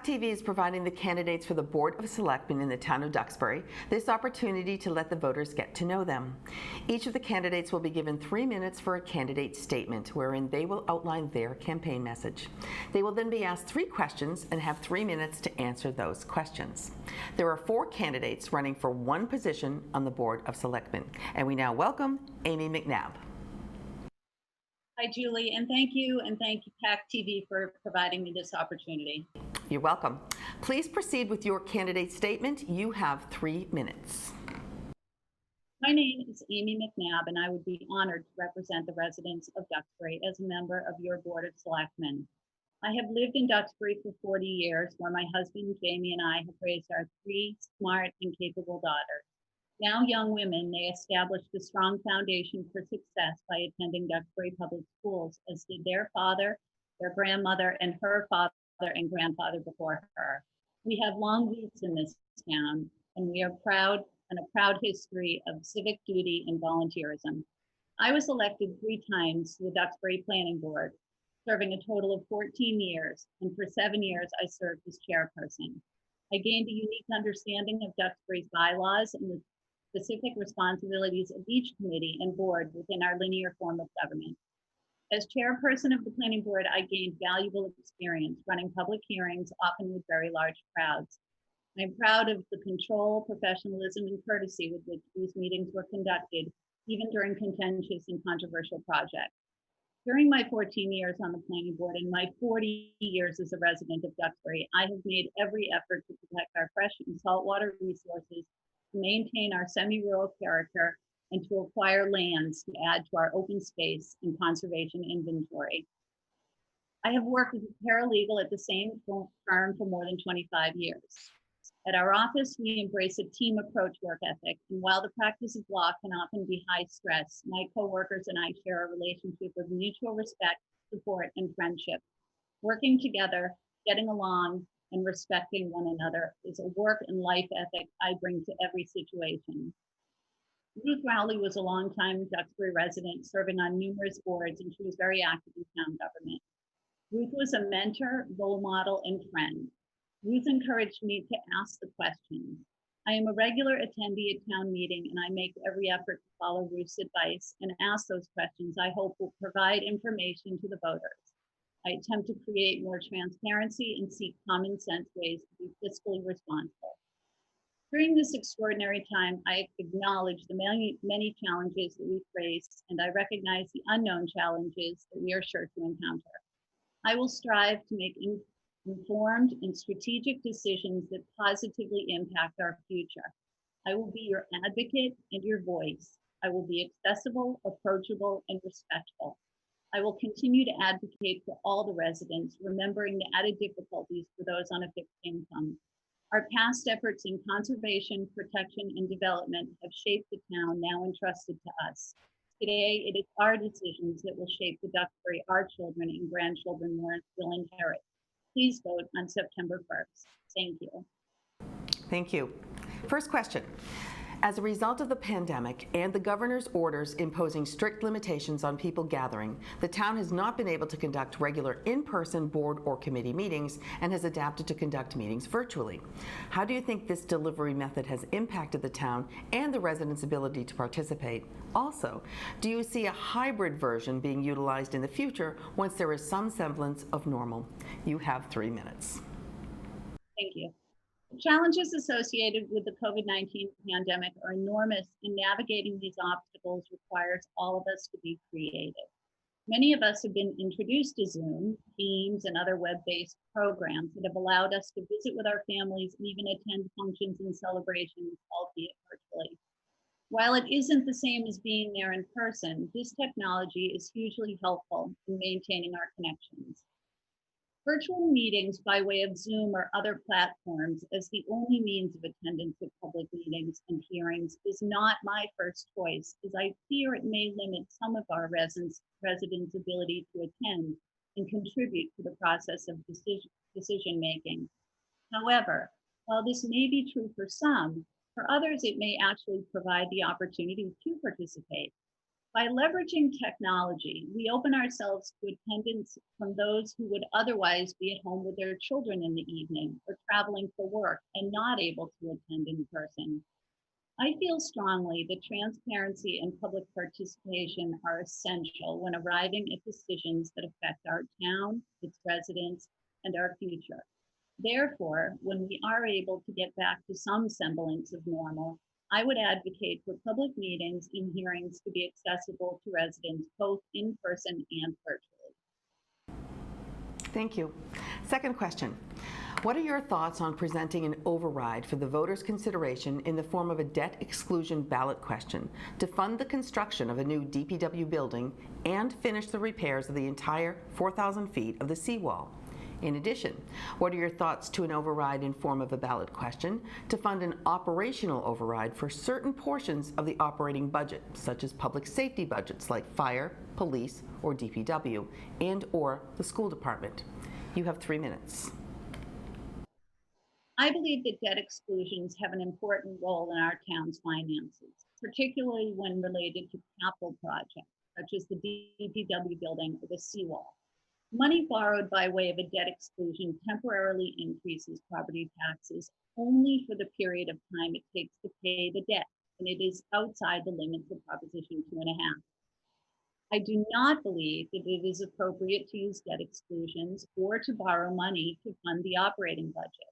PAC TV is providing the candidates for the Board of Selectmen in the town of Duxbury this opportunity to let the voters get to know them. Each of the candidates will be given 3 minutes for a candidate statement wherein they will outline their campaign message. They will then be asked 3 questions and have 3 minutes to answer those questions. There are 4 candidates running for 1 position on the Board of Selectmen, and we now welcome Amy MacNab. Hi, Julie, and thank you PAC TV for providing me this opportunity. You're welcome. Please proceed with your candidate statement. You have 3 minutes. My name is Amy MacNab, and I would be honored to represent the residents of Duxbury as a member of your Board of Selectmen. I have lived in Duxbury for 40 years, where my husband Jamie and I have raised our 3 smart and capable daughters. Now young women, they established a strong foundation for success by attending Duxbury Public Schools, as did their father, their grandmother, and her father and grandfather before her. We have long roots in this town, and we are proud and a proud history of civic duty and volunteerism. I was elected 3 times to the Duxbury Planning Board, serving a total of 14 years, and for 7 years I served as chairperson. I gained a unique understanding of Duxbury's bylaws and the specific responsibilities of each committee and board within our linear form of government. As chairperson of the planning board, I gained valuable experience running public hearings, often with very large crowds. I'm proud of the control, professionalism, and courtesy with which these meetings were conducted, even during contentious and controversial projects. During my 14 years on the planning board and my 40 years as a resident of Duxbury, I have made every effort to protect our fresh and saltwater resources, to maintain our semi-rural character, and to acquire lands to add to our open space and conservation inventory. I have worked as a paralegal at the same firm for more than 25 years. At our office, we embrace a team approach work ethic, and while the practice of law can often be high stress, my coworkers and I share a relationship of mutual respect, support, and friendship. Working together, getting along, and respecting one another is a work and life ethic I bring to every situation. Ruth Rowley was a longtime Duxbury resident, serving on numerous boards, and she was very active in town government. Ruth was a mentor, role model, and friend. Ruth encouraged me to ask the questions. I am a regular attendee at town meeting, and I make every effort to follow Ruth's advice and ask those questions I hope will provide information to the voters. I attempt to create more transparency and seek common sense ways to be fiscally responsible. During this extraordinary time, I acknowledge the many challenges that we face, and I recognize the unknown challenges that we are sure to encounter. I will strive to make informed and strategic decisions that positively impact our future. I will be your advocate and your voice. I will be accessible, approachable, and respectful. I will continue to advocate for all the residents, remembering the added difficulties for those on a fixed income. Our past efforts in conservation, protection, and development have shaped the town now entrusted to us. Today, it is our decisions that will shape the Duxbury our children and grandchildren will inherit. Please vote on September 1st. Thank you. Thank you. First question. As a result of the pandemic and the governor's orders imposing strict limitations on people gathering, the town has not been able to conduct regular in-person board or committee meetings and has adapted to conduct meetings virtually. How do you think this delivery method has impacted the town and the residents' ability to participate? Also, do you see a hybrid version being utilized in the future once there is some semblance of normal? You have 3 minutes. Thank you. The challenges associated with the COVID-19 pandemic are enormous, and navigating these obstacles requires all of us to be creative. Many of us have been introduced to Zoom, Teams, and other web-based programs that have allowed us to visit with our families and even attend functions and celebrations, albeit virtually. While it isn't the same as being there in person, this technology is hugely helpful in maintaining our connections. Virtual meetings by way of Zoom or other platforms as the only means of attendance at public meetings and hearings is not my first choice, as I fear it may limit some of our residents' ability to attend and contribute to the process of decision making. However, while this may be true for some, for others it may actually provide the opportunity to participate. By leveraging technology, we open ourselves to attendance from those who would otherwise be at home with their children in the evening or traveling for work and not able to attend in person. I feel strongly that transparency and public participation are essential when arriving at decisions that affect our town, its residents, and our future. Therefore, when we are able to get back to some semblance of normal, I would advocate for public meetings and hearings to be accessible to residents both in person and virtually. Thank you. Second question. What are your thoughts on presenting an override for the voters' consideration in the form of a debt exclusion ballot question to fund the construction of a new DPW building and finish the repairs of the entire 4,000 feet of the seawall? In addition, what are your thoughts to an override in form of a ballot question to fund an operational override for certain portions of the operating budget, such as public safety budgets like fire, police, or DPW, and/or the school department? You have 3 minutes. I believe that debt exclusions have an important role in our town's finances, particularly when related to capital projects, such as the DPW building or the seawall. Money borrowed by way of a debt exclusion temporarily increases property taxes only for the period of time it takes to pay the debt, and it is outside the limits of Proposition 2.5. I do not believe that it is appropriate to use debt exclusions or to borrow money to fund the operating budget,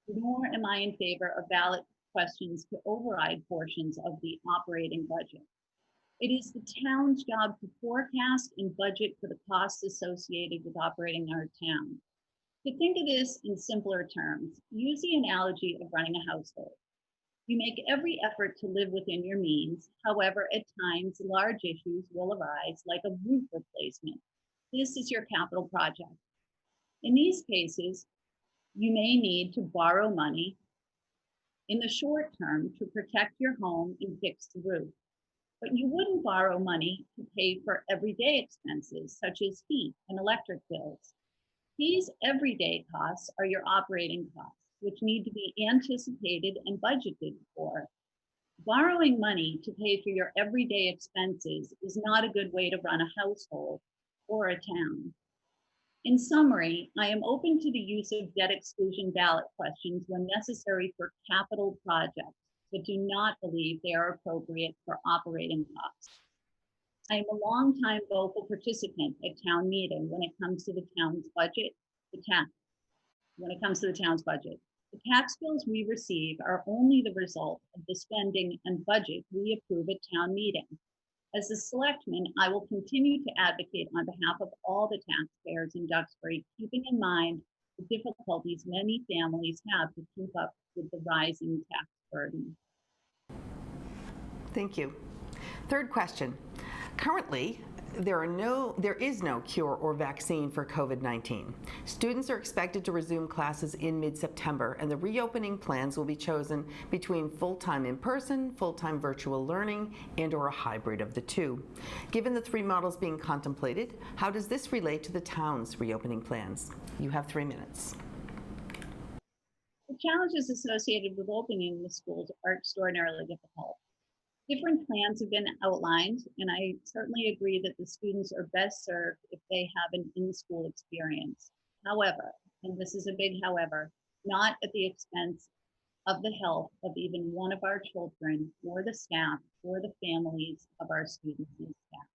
nor am I in favor of ballot questions to override portions of the operating budget. It is the town's job to forecast and budget for the costs associated with operating our town. To think of this in simpler terms, use the analogy of running a household. You make every effort to live within your means. However, at times, large issues will arise, like a roof replacement. This is your capital project. In these cases, you may need to borrow money in the short term to protect your home and fix the roof. But you wouldn't borrow money to pay for everyday expenses, such as heat and electric bills. These everyday costs are your operating costs, which need to be anticipated and budgeted for. Borrowing money to pay for your everyday expenses is not a good way to run a household or a town. In summary, I am open to the use of debt exclusion ballot questions when necessary for capital projects, but do not believe they are appropriate for operating costs. I am a longtime vocal participant at town meeting when it comes to the town's budget, the tax bills we receive are only the result of the spending and budget we approve at town meeting. As a selectman, I will continue to advocate on behalf of all the taxpayers in Duxbury, keeping in mind the difficulties many families have to keep up with the rising tax burden. Thank you. Third question. Currently, there is no cure or vaccine for COVID-19. Students are expected to resume classes in mid-September, and the reopening plans will be chosen between full-time in-person, full-time virtual learning, and/or a hybrid of the two. Given the three models being contemplated, how does this relate to the town's reopening plans? You have 3 minutes. The challenges associated with opening the schools are extraordinarily difficult. Different plans have been outlined, and I certainly agree that the students are best served if they have an in-school experience. However, and this is a big however, not at the expense of the health of even one of our children, or the staff, or the families of our students and staff.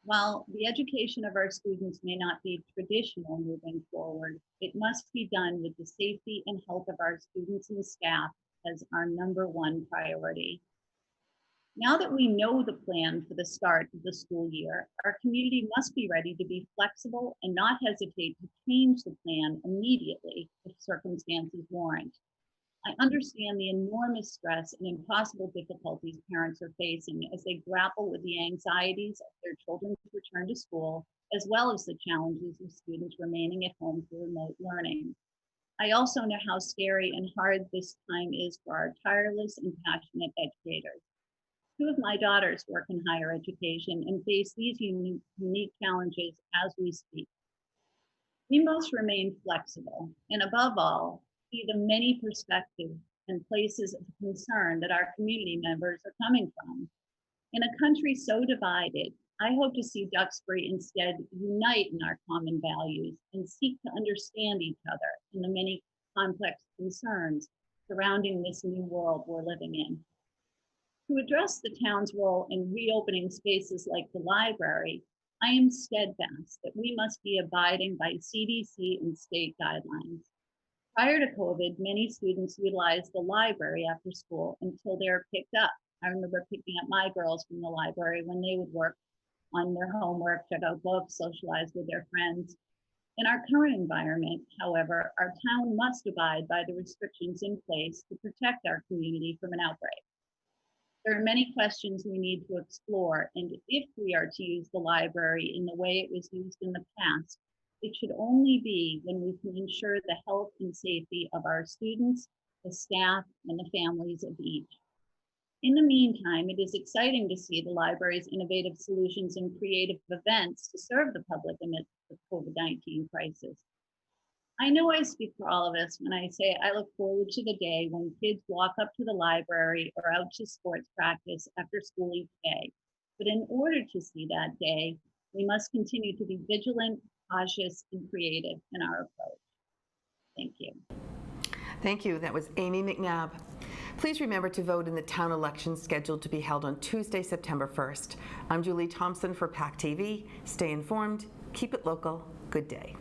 While the education of our students may not be traditional moving forward, it must be done with the safety and health of our students and staff as our #1 priority. Now that we know the plan for the start of the school year, our community must be ready to be flexible and not hesitate to change the plan immediately if circumstances warrant. I understand the enormous stress and impossible difficulties parents are facing as they grapple with the anxieties of their children's return to school, as well as the challenges of students remaining at home for remote learning. I also know how scary and hard this time is for our tireless and passionate educators. 2 of my daughters work in higher education and face these unique challenges as we speak. We must remain flexible and, above all, see the many perspectives and places of concern that our community members are coming from. In a country so divided, I hope to see Duxbury instead unite in our common values and seek to understand each other in the many complex concerns surrounding this new world we're living in. To address the town's role in reopening spaces like the library, I am steadfast that we must be abiding by CDC and state guidelines. Prior to COVID, many students utilized the library after school until they were picked up. I remember picking up my girls from the library when they would work on their homework, check out books, socialize with their friends. In our current environment, however, our town must abide by the restrictions in place to protect our community from an outbreak. There are many questions we need to explore, and if we are to use the library in the way it was used in the past, it should only be when we can ensure the health and safety of our students, the staff, and the families of each. In the meantime, it is exciting to see the library's innovative solutions and creative events to serve the public amidst the COVID-19 crisis. I know I speak for all of us when I say I look forward to the day when kids walk up to the library or out to sports practice after school each day. But in order to see that day, we must continue to be vigilant, cautious, and creative in our approach. Thank you. Thank you. That was Amy MacNab. Please remember to vote in the town election scheduled to be held on Tuesday, September 1st. I'm Julie Thompson for PAC TV. Stay informed, keep it local. Good day.